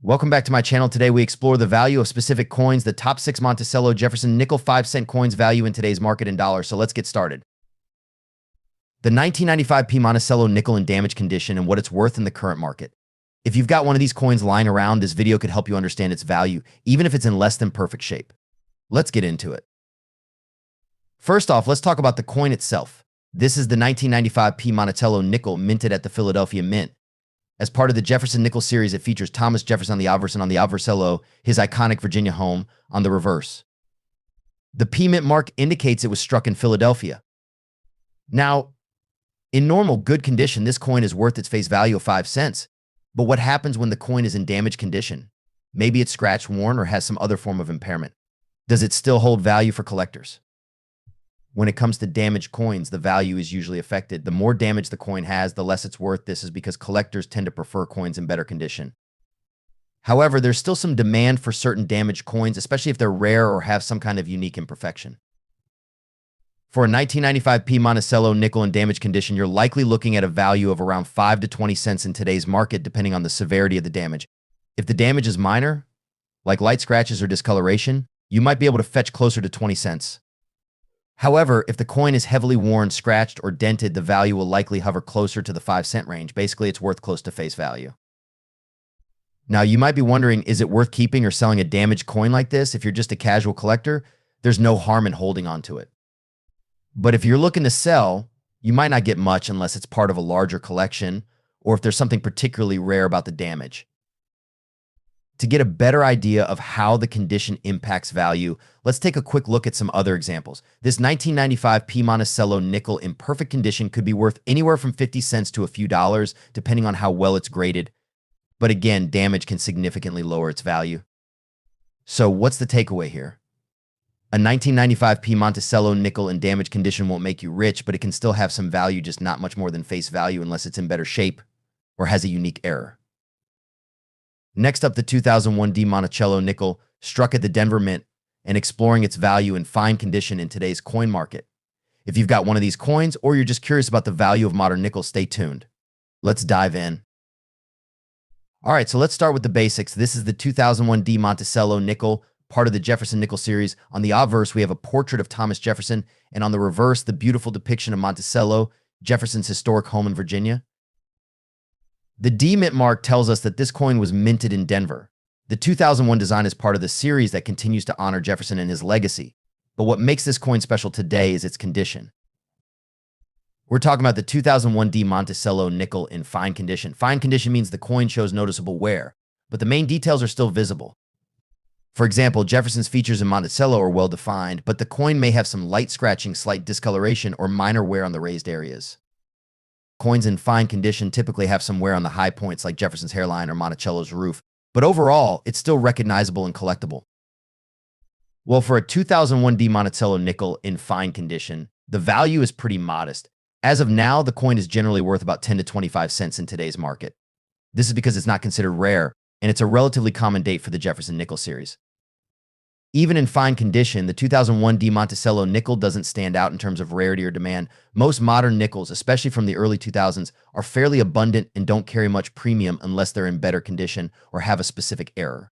Welcome back to my channel. Today we explore the value of specific coins, the top 6 Monticello Jefferson nickel 5-cent coins value in today's market in dollars. So let's get started. The 1995 P Monticello nickel in damaged condition and what it's worth in the current market. If you've got one of these coins lying around, this video could help you understand its value, even if it's in less than perfect shape. Let's get into it. First off, let's talk about the coin itself. This is the 1995 P Monticello nickel minted at the Philadelphia Mint. As part of the Jefferson nickel series, it features Thomas Jefferson on the obverse and on the obversello, his iconic Virginia home, on the reverse. The P Mint mark indicates it was struck in Philadelphia. Now, in normal good condition, this coin is worth its face value of 5 cents. But what happens when the coin is in damaged condition? Maybe it's scratched, worn, or has some other form of impairment. Does it still hold value for collectors? When it comes to damaged coins, the value is usually affected. The more damage the coin has, the less it's worth. This is because collectors tend to prefer coins in better condition. However, there's still some demand for certain damaged coins, especially if they're rare or have some kind of unique imperfection. For a 1995 P Monticello nickel in damaged condition, you're likely looking at a value of around 5 to 20 cents in today's market, depending on the severity of the damage. If the damage is minor, like light scratches or discoloration, you might be able to fetch closer to 20 cents. However, if the coin is heavily worn, scratched, or dented, the value will likely hover closer to the 5-cent range. Basically, it's worth close to face value. Now, you might be wondering, is it worth keeping or selling a damaged coin like this? If you're just a casual collector, there's no harm in holding on to it. But if you're looking to sell, you might not get much unless it's part of a larger collection or if there's something particularly rare about the damage. To get a better idea of how the condition impacts value, let's take a quick look at some other examples. This 1995 P Monticello nickel in perfect condition could be worth anywhere from 50 cents to a few dollars, depending on how well it's graded. But again, damage can significantly lower its value. So what's the takeaway here? A 1995 P Monticello nickel in damaged condition won't make you rich, but it can still have some value, just not much more than face value unless it's in better shape or has a unique error. Next up, the 2001 D Monticello nickel struck at the Denver Mint and exploring its value in fine condition in today's coin market. If you've got one of these coins or you're just curious about the value of modern nickel, stay tuned. Let's dive in. All right, so let's start with the basics. This is the 2001 D Monticello nickel, part of the Jefferson nickel series. On the obverse, we have a portrait of Thomas Jefferson, and on the reverse, the beautiful depiction of Monticello, Jefferson's historic home in Virginia. The D Mint mark tells us that this coin was minted in Denver. The 2001 design is part of the series that continues to honor Jefferson and his legacy. But what makes this coin special today is its condition. We're talking about the 2001 D Monticello nickel in fine condition. Fine condition means the coin shows noticeable wear, but the main details are still visible. For example, Jefferson's features in Monticello are well defined, but the coin may have some light scratching, slight discoloration, or minor wear on the raised areas. Coins in fine condition typically have some wear on the high points like Jefferson's hairline or Monticello's roof, but overall, it's still recognizable and collectible. Well, for a 2001 D Monticello nickel in fine condition, the value is pretty modest. As of now, the coin is generally worth about 10 to 25 cents in today's market. This is because it's not considered rare, and it's a relatively common date for the Jefferson nickel series. Even in fine condition, the 2001 D Monticello nickel doesn't stand out in terms of rarity or demand. Most modern nickels, especially from the early 2000s, are fairly abundant and don't carry much premium unless they're in better condition or have a specific error.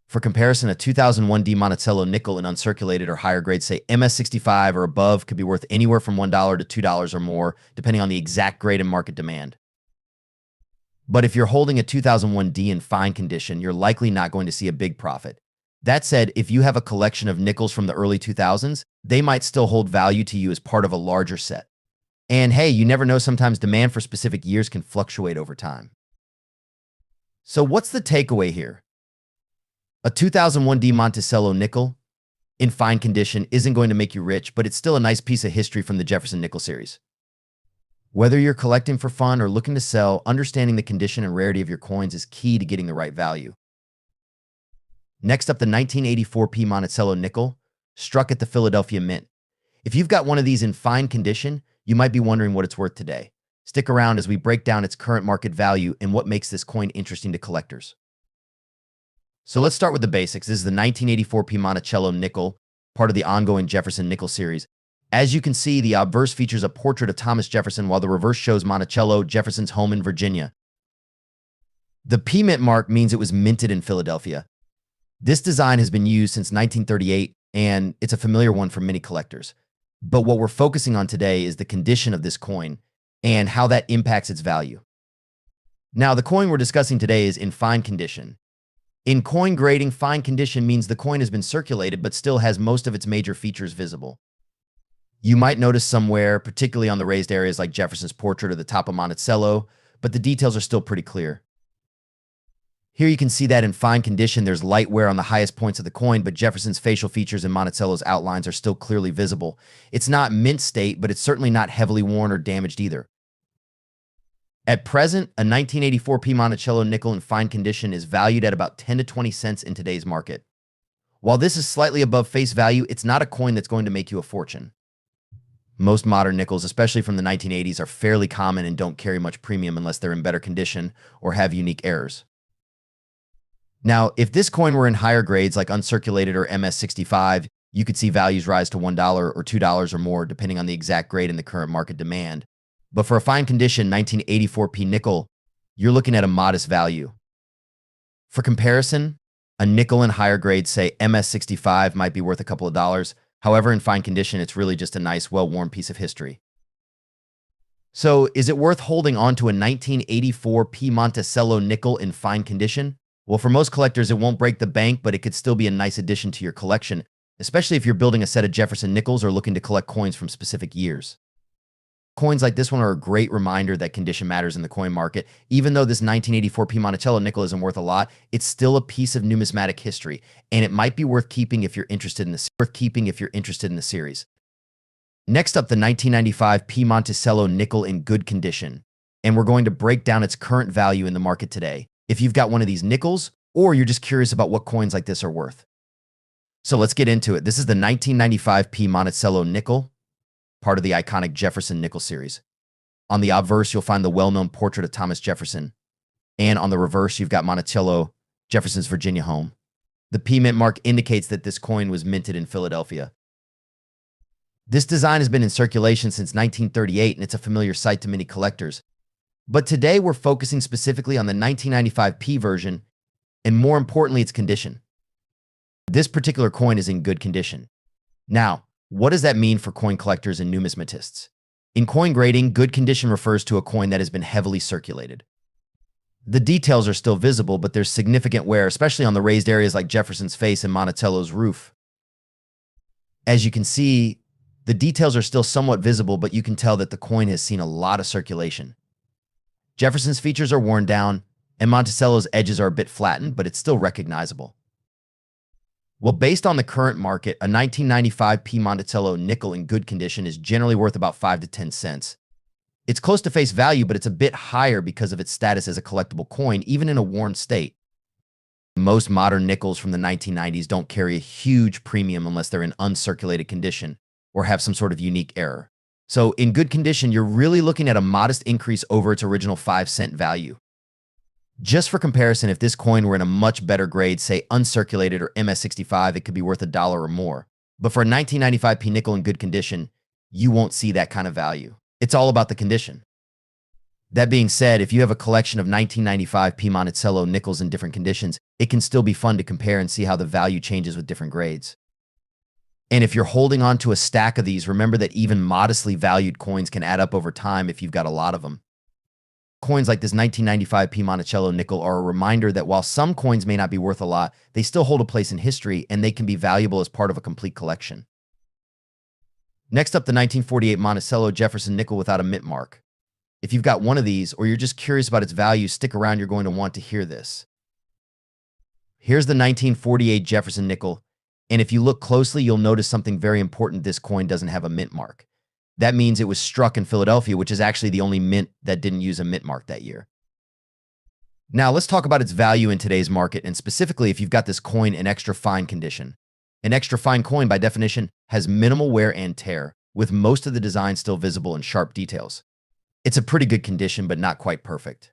For comparison, a 2001 D Monticello nickel in uncirculated or higher grades, say MS65 or above, could be worth anywhere from $1 to $2 or more, depending on the exact grade and market demand. But if you're holding a 2001 D in fine condition, you're likely not going to see a big profit. That said, if you have a collection of nickels from the early 2000s, they might still hold value to you as part of a larger set. And hey, you never know, sometimes demand for specific years can fluctuate over time. So what's the takeaway here? A 2001 D Monticello nickel in fine condition isn't going to make you rich, but it's still a nice piece of history from the Jefferson nickel series. Whether you're collecting for fun or looking to sell, understanding the condition and rarity of your coins is key to getting the right value. Next up, the 1984 P Monticello nickel struck at the Philadelphia Mint. If you've got one of these in fine condition, you might be wondering what it's worth today. Stick around as we break down its current market value and what makes this coin interesting to collectors. So let's start with the basics. This is the 1984 P Monticello nickel, part of the ongoing Jefferson nickel series. As you can see, the obverse features a portrait of Thomas Jefferson, while the reverse shows Monticello, Jefferson's home in Virginia. The P mint mark means it was minted in Philadelphia. This design has been used since 1938, and it's a familiar one for many collectors. But what we're focusing on today is the condition of this coin and how that impacts its value. Now, the coin we're discussing today is in fine condition. In coin grading, fine condition means the coin has been circulated but still has most of its major features visible. You might notice somewhere, particularly on the raised areas like Jefferson's portrait or the top of Monticello, but the details are still pretty clear. Here you can see that in fine condition, there's light wear on the highest points of the coin, but Jefferson's facial features and Monticello's outlines are still clearly visible. It's not mint state, but it's certainly not heavily worn or damaged either. At present, a 1984 P Monticello nickel in fine condition is valued at about 10 to 20 cents in today's market. While this is slightly above face value, it's not a coin that's going to make you a fortune. Most modern nickels, especially from the 1980s, are fairly common and don't carry much premium unless they're in better condition or have unique errors. Now, if this coin were in higher grades like uncirculated or MS65, you could see values rise to $1 or $2 or more, depending on the exact grade and the current market demand. But for a fine condition 1984 P nickel, you're looking at a modest value. For comparison, a nickel in higher grades, say MS65, might be worth a couple of dollars. However, in fine condition, it's really just a nice, well-worn piece of history. So, is it worth holding on to a 1984 P Monticello nickel in fine condition? Well, for most collectors, it won't break the bank, but it could still be a nice addition to your collection, especially if you're building a set of Jefferson nickels or looking to collect coins from specific years. Coins like this one are a great reminder that condition matters in the coin market. Even though this 1984 P Monticello nickel isn't worth a lot, it's still a piece of numismatic history, and it might be worth keeping if you're interested in the series. Next up, the 1995 P Monticello nickel in good condition, and we're going to break down its current value in the market today, if you've got one of these nickels, or you're just curious about what coins like this are worth. So let's get into it. This is the 1995 P Monticello nickel, part of the iconic Jefferson nickel series. On the obverse, you'll find the well-known portrait of Thomas Jefferson. And on the reverse, you've got Monticello, Jefferson's Virginia home. The P mint mark indicates that this coin was minted in Philadelphia. This design has been in circulation since 1938, and it's a familiar sight to many collectors. But today we're focusing specifically on the 1995 P version, and more importantly, its condition. This particular coin is in good condition. Now, what does that mean for coin collectors and numismatists? In coin grading, good condition refers to a coin that has been heavily circulated. The details are still visible, but there's significant wear, especially on the raised areas like Jefferson's face and Monticello's roof. As you can see, the details are still somewhat visible, but you can tell that the coin has seen a lot of circulation. Jefferson's features are worn down, and Monticello's edges are a bit flattened, but it's still recognizable. Well, based on the current market, a 1995 P Monticello nickel in good condition is generally worth about 5 to 10 cents. It's close to face value, but it's a bit higher because of its status as a collectible coin, even in a worn state. Most modern nickels from the 1990s don't carry a huge premium unless they're in uncirculated condition or have some sort of unique error. So in good condition, you're really looking at a modest increase over its original 5-cent value. Just for comparison, if this coin were in a much better grade, say uncirculated or MS65, it could be worth $1 or more. But for a 1995 P nickel in good condition, you won't see that kind of value. It's all about the condition. That being said, if you have a collection of 1995 P Monticello nickels in different conditions, it can still be fun to compare and see how the value changes with different grades. And if you're holding on to a stack of these, remember that even modestly valued coins can add up over time if you've got a lot of them. Coins like this 1995 P Monticello nickel are a reminder that while some coins may not be worth a lot, they still hold a place in history and they can be valuable as part of a complete collection. Next up, the 1948 Monticello Jefferson nickel without a mint mark. If you've got one of these or you're just curious about its value, stick around, you're going to want to hear this. Here's the 1948 Jefferson nickel. And if you look closely, you'll notice something very important. This coin doesn't have a mint mark. That means it was struck in Philadelphia, which is actually the only mint that didn't use a mint mark that year. Now, let's talk about its value in today's market, and specifically if you've got this coin in extra fine condition. An extra fine coin, by definition, has minimal wear and tear, with most of the design still visible in sharp details. It's a pretty good condition, but not quite perfect.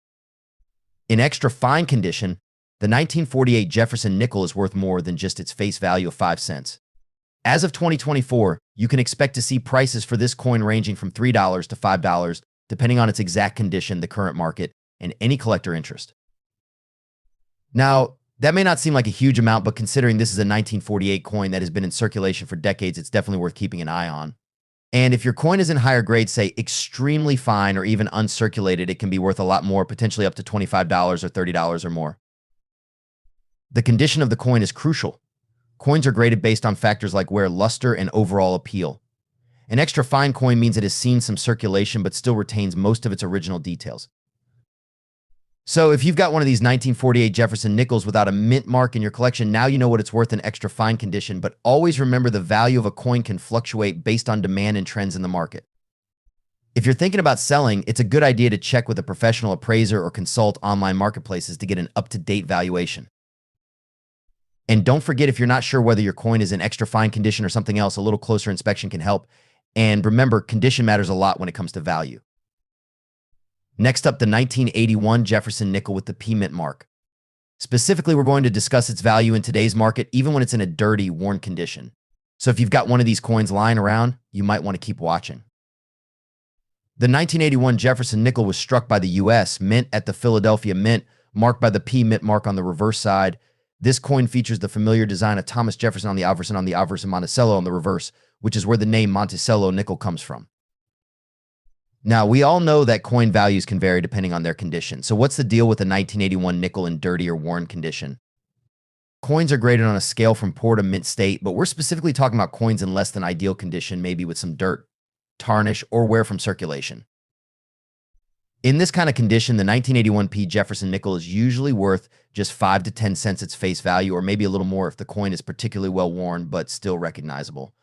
In extra fine condition, the 1948 Jefferson nickel is worth more than just its face value of 5 cents. As of 2024, you can expect to see prices for this coin ranging from $3 to $5, depending on its exact condition, the current market, and any collector interest. Now, that may not seem like a huge amount, but considering this is a 1948 coin that has been in circulation for decades, it's definitely worth keeping an eye on. And if your coin is in higher grade, say extremely fine or even uncirculated, it can be worth a lot more, potentially up to $25 or $30 or more. The condition of the coin is crucial. Coins are graded based on factors like wear, luster, and overall appeal. An extra fine coin means it has seen some circulation but still retains most of its original details. So if you've got one of these 1948 Jefferson nickels without a mint mark in your collection, now you know what it's worth in extra fine condition, but always remember the value of a coin can fluctuate based on demand and trends in the market. If you're thinking about selling, it's a good idea to check with a professional appraiser or consult online marketplaces to get an up-to-date valuation. And don't forget, if you're not sure whether your coin is in extra fine condition or something else, a little closer inspection can help. And remember, condition matters a lot when it comes to value. Next up, the 1981 Jefferson nickel with the P mint mark. Specifically, we're going to discuss its value in today's market, even when it's in a dirty, worn condition. So if you've got one of these coins lying around, you might want to keep watching. The 1981 Jefferson nickel was struck by the U.S. Mint at the Philadelphia Mint, marked by the P mint mark on the reverse side. This coin features the familiar design of Thomas Jefferson on the obverse and Monticello on the reverse, which is where the name Monticello nickel comes from. Now, we all know that coin values can vary depending on their condition. So what's the deal with a 1981 nickel in dirty or worn condition? Coins are graded on a scale from poor to mint state, but we're specifically talking about coins in less than ideal condition, maybe with some dirt, tarnish, or wear from circulation. In this kind of condition, the 1981 P Jefferson nickel is usually worth just 5 to 10 cents its face value, or maybe a little more if the coin is particularly well worn but still recognizable.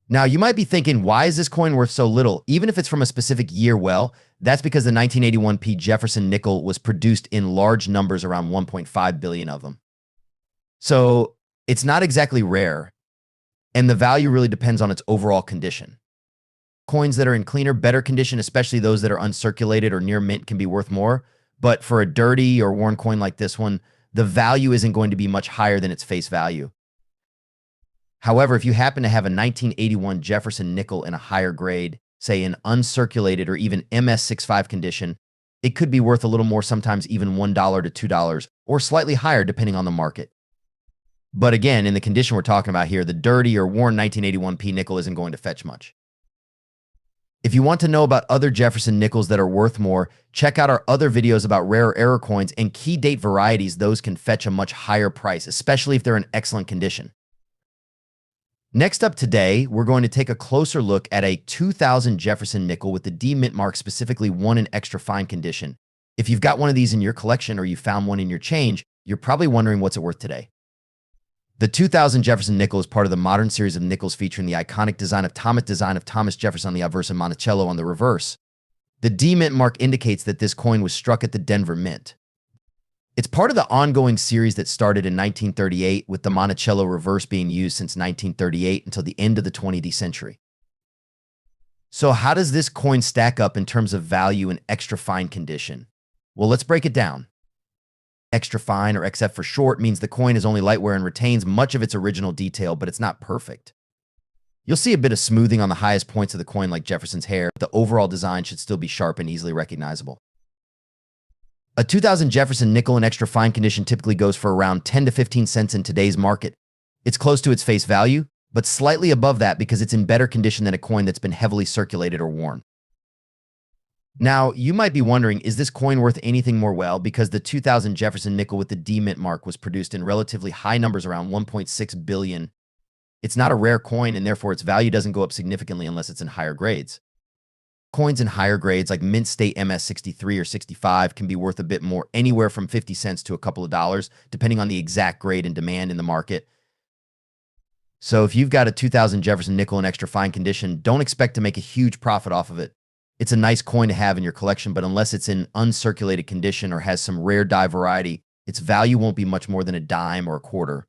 Now, you might be thinking, why is this coin worth so little? Even if it's from a specific year, well, that's because the 1981 P Jefferson nickel was produced in large numbers, around 1.5 billion of them. So it's not exactly rare, and the value really depends on its overall condition. Coins that are in cleaner, better condition, especially those that are uncirculated or near mint, can be worth more. But for a dirty or worn coin like this one, the value isn't going to be much higher than its face value. However, if you happen to have a 1981 Jefferson nickel in a higher grade, say in uncirculated or even MS65 condition, it could be worth a little more, sometimes even $1 to $2, or slightly higher depending on the market. But again, in the condition we're talking about here, the dirty or worn 1981 P nickel isn't going to fetch much. If you want to know about other Jefferson nickels that are worth more, check out our other videos about rare error coins and key date varieties. Those can fetch a much higher price, especially if they're in excellent condition. Next up today, we're going to take a closer look at a 2000 Jefferson nickel with the D mint mark, specifically one in extra fine condition. If you've got one of these in your collection or you found one in your change, you're probably wondering what's it worth today. The 2000 Jefferson nickel is part of the modern series of nickels featuring the iconic design of Thomas Jefferson on the obverse and Monticello on the reverse. The D mint mark indicates that this coin was struck at the Denver Mint. It's part of the ongoing series that started in 1938, with the Monticello reverse being used since 1938 until the end of the 20th century. So how does this coin stack up in terms of value in extra fine condition? Well, let's break it down. Extra fine, or XF for short, means the coin is only light wear and retains much of its original detail, but it's not perfect. You'll see a bit of smoothing on the highest points of the coin, like Jefferson's hair, but the overall design should still be sharp and easily recognizable. A 2000 Jefferson nickel in extra fine condition typically goes for around 10 to 15 cents in today's market. It's close to its face value, but slightly above that because it's in better condition than a coin that's been heavily circulated or worn. Now, you might be wondering, is this coin worth anything more? Well, because the 2000 Jefferson nickel with the D mint mark was produced in relatively high numbers, around 1.6 billion. It's not a rare coin, and therefore its value doesn't go up significantly unless it's in higher grades. Coins in higher grades like mint state MS63 or 65 can be worth a bit more, anywhere from 50 cents to a couple of dollars, depending on the exact grade and demand in the market. So if you've got a 2000 Jefferson nickel in extra fine condition, don't expect to make a huge profit off of it. It's a nice coin to have in your collection, but unless it's in uncirculated condition or has some rare die variety, its value won't be much more than a dime or a quarter.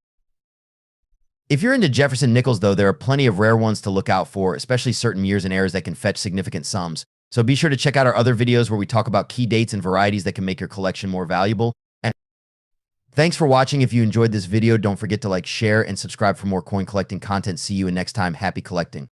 If you're into Jefferson nickels, though, there are plenty of rare ones to look out for, especially certain years and eras that can fetch significant sums. So be sure to check out our other videos where we talk about key dates and varieties that can make your collection more valuable. And thanks for watching. If you enjoyed this video, don't forget to like, share, and subscribe for more coin collecting content. See you next time. Happy collecting.